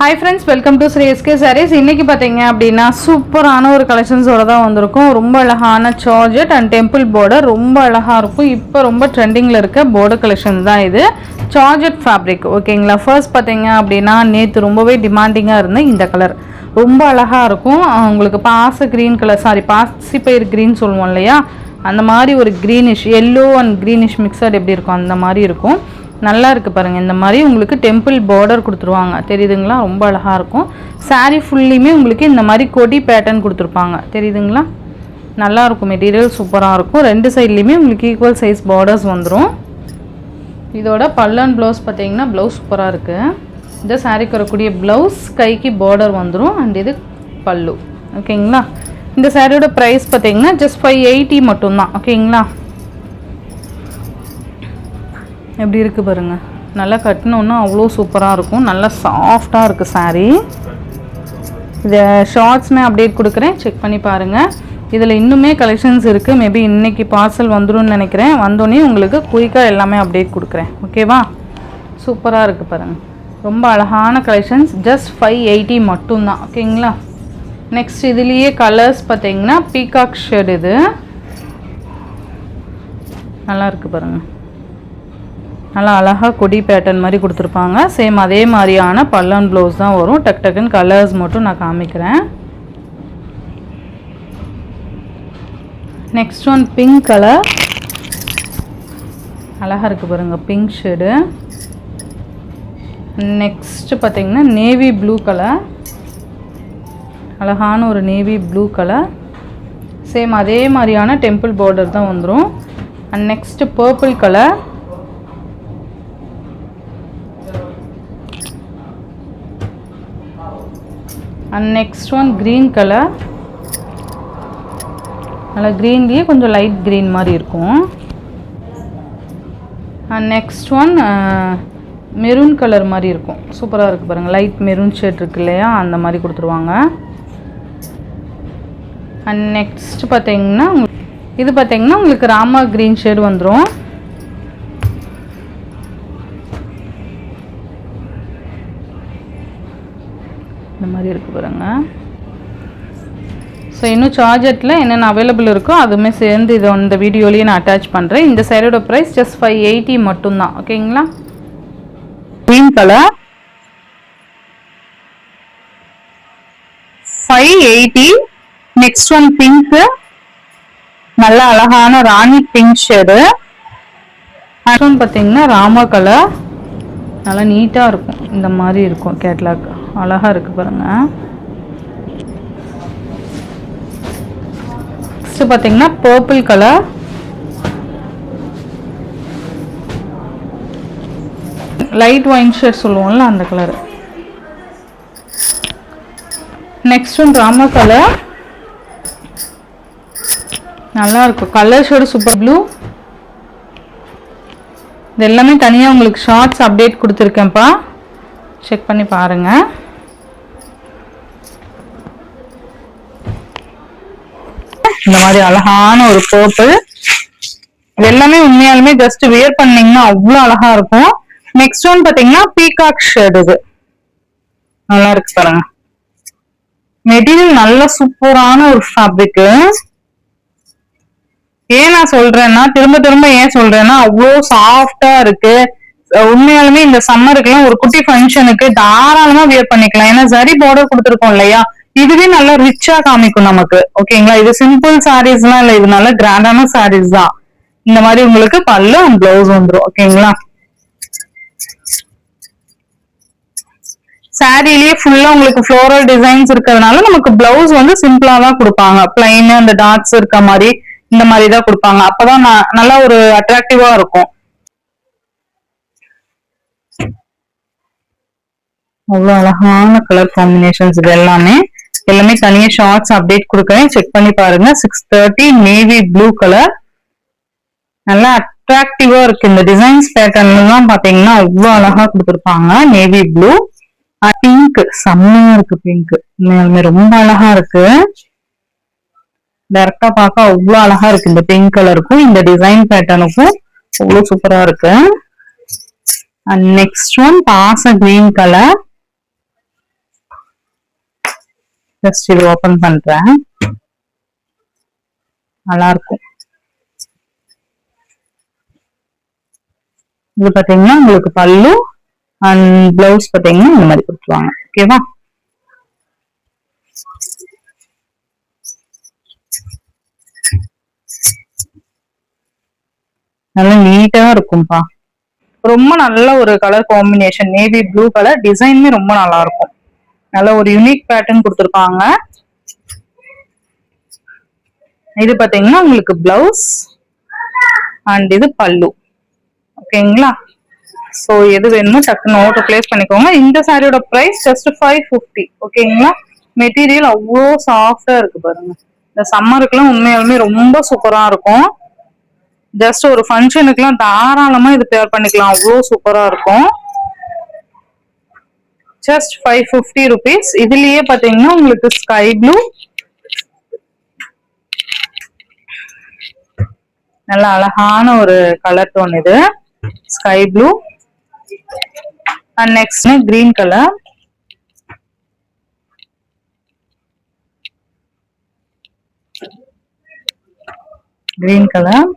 Hi friends, welcome to Sri SK Sarees. இன்னைக்கு பாத்தீங்க அப்படினா சூப்பரான ஒரு கலெக்ஷன்ஸோட தான் வந்திருக்கும். ரொம்ப அழகான ஜார்ஜெட் அண்ட் டெம்பிள் border ரொம்ப அழகா இருக்கும். இப்போ ரொம்ப ட்ரெண்டிங்ல இருக்க border collection தான் இது. ஜார்ஜெட் ஃபேப்ரிக் ஓகேங்களா. ஃபர்ஸ்ட் பாத்தீங்க அப்படினா நேத்து ரொம்பவே டிமாண்டிங்கா இருந்த இந்த கலர் ரொம்ப அழகா இருக்கும். உங்களுக்கு பாசி கிரீன் கலர் பாசிப்பயிர் கிரீன் சொல்லுவோம் இல்லையா, அந்த மாதிரி ஒரு greenish yellow and greenish mixed எப்படி இருக்கும் அந்த மாதிரி இருக்கும். நல்லா இருக்குது பாருங்கள். இந்த மாதிரி உங்களுக்கு டெம்பிள் பார்டர் கொடுத்துருவாங்க, தெரியுதுங்களா? ரொம்ப அழகாக இருக்கும். சாரீ ஃபுல்லியுமே உங்களுக்கு இந்த மாதிரி கொடி பேட்டர்ன் கொடுத்துருப்பாங்க, தெரியுதுங்களா? நல்லாயிருக்கும், மெட்டீரியல் சூப்பராக இருக்கும். ரெண்டு சைட்லேயுமே உங்களுக்கு ஈக்குவல் சைஸ் பார்டர்ஸ் வந்துடும். இதோட பல்லன் ப்ளவுஸ் பார்த்தீங்கன்னா ப்ளவுஸ் சூப்பராக இருக்குது. இந்த சாரீக்கு வரக்கூடிய ப்ளவுஸ் கைக்கு பார்டர் வந்துடும் அண்ட் இது பல்லு ஓகேங்களா. இந்த சாரியோட ப்ரைஸ் பார்த்தீங்கன்னா ஜஸ்ட் 580 மட்டும்தான் ஓகேங்களா. எப்படி இருக்குது பாருங்கள், நல்லா கட்டினோன்னா அவ்வளோ சூப்பராக இருக்கும். நல்லா சாஃப்டாக இருக்குது சாரீ. இதை ஷார்ட்ஸ்மே அப்டேட் கொடுக்குறேன், செக் பண்ணி பாருங்கள். இதில் இன்னுமே கலெக்ஷன்ஸ் இருக்குது. மேபி இன்றைக்கி பார்சல் வந்துடும் நினைக்கிறேன். வந்தோடனே உங்களுக்கு குயிக்காக எல்லாமே அப்டேட் கொடுக்குறேன் ஓகேவா. சூப்பராக இருக்குது பாருங்கள், ரொம்ப அழகான கலெக்ஷன்ஸ். ஜஸ்ட் 580 மட்டும்தான் ஓகேங்களா. நெக்ஸ்ட் இதுலேயே கலர்ஸ் பார்த்தீங்கன்னா பீகாக் ஷேட், இது நல்லா இருக்குது பாருங்கள். நல்லா அழகாக கொடி பேட்டர்ன் மாதிரி கொடுத்துருப்பாங்க. சேம் அதே மாதிரியான பல்லன் ப்ளவுஸ் தான் வரும். டக் டக்குன்னு கலர்ஸ் மட்டும் நான் காமிக்கிறேன். நெக்ஸ்ட் ஒன் பிங்க் கலர், அழகாக இருக்குது பாருங்கள், பிங்க் ஷேடு. நெக்ஸ்ட்டு பார்த்தீங்கன்னா நேவி ப்ளூ கலர், அழகான ஒரு நேவி ப்ளூ கலர். சேம் அதே மாதிரியான டெம்பிள் பார்டர் தான் வந்துடும். And next purple colour, and next one green colour. நல்லா க்ரீன்லேயே கொஞ்சம் லைட் க்ரீன் மாதிரி இருக்கும். And next one maroon colour மாதிரி இருக்கும், சூப்பராக இருக்குது பாருங்கள். லைட் மெரூன் ஷேட் இருக்கு இல்லையா, அந்த மாதிரி கொடுத்துருவாங்க. அண்ட் நெக்ஸ்ட் பார்த்தீங்கன்னா இது பார்த்தீங்கன்னா உங்களுக்கு ராமா க்ரீன் ஷேட் வந்துடும். இந்த மாதிரி இருக்குது பாருங்கள். ஸோ இன்னும் சார்ஜெட்டில் என்னென்ன அவைலபிள் இருக்கோ அதுவுமே சேர்ந்து இதை இந்த வீடியோலேயே நான் அட்டாச் பண்ணுறேன். இந்த சாரியோட ப்ரைஸ் ஜஸ்ட் 580 மட்டும்தான் ஓகேங்களா. Green colour 580. Next one pink, நல்ல அழகான ராணி பிங்க் ஷேடு. நெக்ஸ்ட் ஒன் பார்த்தீங்கன்னா ராமா கலர், நல்லா நீட்டாக இருக்கும். இந்த மாதிரி இருக்கும் கேட்லாக், அழகாக இருக்குது பாருங்கள். நெக்ஸ்ட் பார்த்தீங்கன்னா purple colour, light wine shade சொல்லுவோம்ல அந்த colour. Next one Rama colour, நல்லா இருக்கும். Colour shade super blue. இது எல்லாமே தனியாக உங்களுக்கு ஷார்ட்ஸ் அப்டேட் கொடுத்துருக்கேன்ப்பா, செக் பண்ணி பாருங்கள். இந்த மாதிரி அழகான ஒரு பர்பிள், இது எல்லாமே உண்மையாலுமே ஜஸ்ட் வியர் பண்ணீங்கன்னா அவ்வளோ அழகா இருக்கும். நெக்ஸ்ட் ஒன் பார்த்தீங்கன்னா பீகாக் ஷேட், இது நல்லா இருக்கு பாருங்க. மெட்டீரியல் நல்ல சூப்பரான ஒரு ஃபேப்ரிக். ஏன் நான் சொல்றேன்னா, திரும்ப திரும்ப ஏன் சொல்றேன்னா, அவ்வளோ சாஃப்டா இருக்கு. உண்மையாலுமே இந்த சம்மருக்குலாம் ஒரு குட்டி ஃபங்க்ஷனுக்கு தாராளமா வியர் பண்ணிக்கலாம். ஏன்னா சரி பார்டர் கொடுத்துருக்கோம் இல்லையா, இதுவே நல்லா ரிச்சா காமிக்கும் நமக்கு ஓகேங்களா. இது சிம்பிள் சாரீஸ்லாம் இல்லை, இது நல்ல கிராண்டான சாரீஸ் தான். இந்த மாதிரி உங்களுக்கு பல்லு அண்ட் பிளவுஸ் வந்துடும் ஓகேங்களா. சாரிலேயே ஃபுல்லா உங்களுக்கு ஃப்ளோரல் டிசைன்ஸ் இருக்கிறதுனால நமக்கு பிளவுஸ் வந்து சிம்பிளா தான் கொடுப்பாங்க. பிளைன் அந்த டாட்ஸ் இருக்க மாதிரி இந்த மாதிரி தான் கொடுப்பாங்க. அப்பதான் நல்லா ஒரு அட்ராக்டிவா இருக்கும். அவ்வளோ அழகான கலர் காம்பினேஷன்ஸ். இது எல்லாமே தனியாக ஷார்ட்ஸ் அப்டேட் கொடுக்குறேன், செக் பண்ணி பாருங்க. 630 நேவி ப்ளூ கலர், நல்லா அட்ராக்டிவா இருக்கு. இந்த டிசைன்ஸ் பேட்டர்ன்லாம் பாத்தீங்கன்னா அவ்வளோ அழகா கொடுத்துருப்பாங்க. நேவி ப்ளூ, பிங்க் செம்மையா இருக்கு. பிங்க் உண்மையாலுமே ரொம்ப அழகா இருக்கு. டைரக்டா பார்க்க அவ்வளோ அழகா இருக்கு. இந்த பிங்க் கலருக்கும் இந்த டிசைன் பேட்டர்னுக்கும் அவ்வளோ சூப்பரா இருக்கு. And next one பாச green color. ஜஸ்ட் இது ஓபன் பண்றேன். நல்லா இருக்கும். இது பாத்தீங்கன்னா உங்களுக்கு பல்லு அண்ட் பிளவுஸ் பாத்தீங்கன்னா இந்த மாதிரி கொடுத்துருவாங்க. ஓகேவா? நல்லா நீட்டா இருக்கும்பா. ரொம்ப நல்ல ஒரு colour combination, navy blue colour. டிசைனுமே ரொம்ப நல்லா இருக்கும். நல்ல ஒரு யூனிக் பேட்டர்ன் கொடுத்துருக்காங்க. இது பாத்தீங்கன்னா உங்களுக்கு பிளவுஸ் அண்ட் இது பல்லு. ஓகேங்களா? சோ எது வேணுமோ டக்குன்னு ஆர்டர் பிளேஸ் பண்ணிக்கோங்க. இந்த சாரியோட பிரைஸ் ஜஸ்ட் 550. ஓகேங்களா? மெட்டீரியல் அவ்வளோ சாஃப்டா இருக்கு பாருங்க. இந்த சம்மருக்குலாம் உண்மையாலுமே ரொம்ப சூப்பரா இருக்கும். ஜஸ்ட் ஒரு ஃபங்க்ஷனுக்குலாம் தாராளமா இது பேர் பண்ணிக்கலாம். அவ்வளோ சூப்பரா இருக்கும். Just 550 rupees. இதுலயே பாத்தீங்கன்னா உங்களுக்கு ஸ்கை ப்ளூ, நல்ல அழகான ஒரு கலர் டோன். இது sky blue and next green colour. Green colour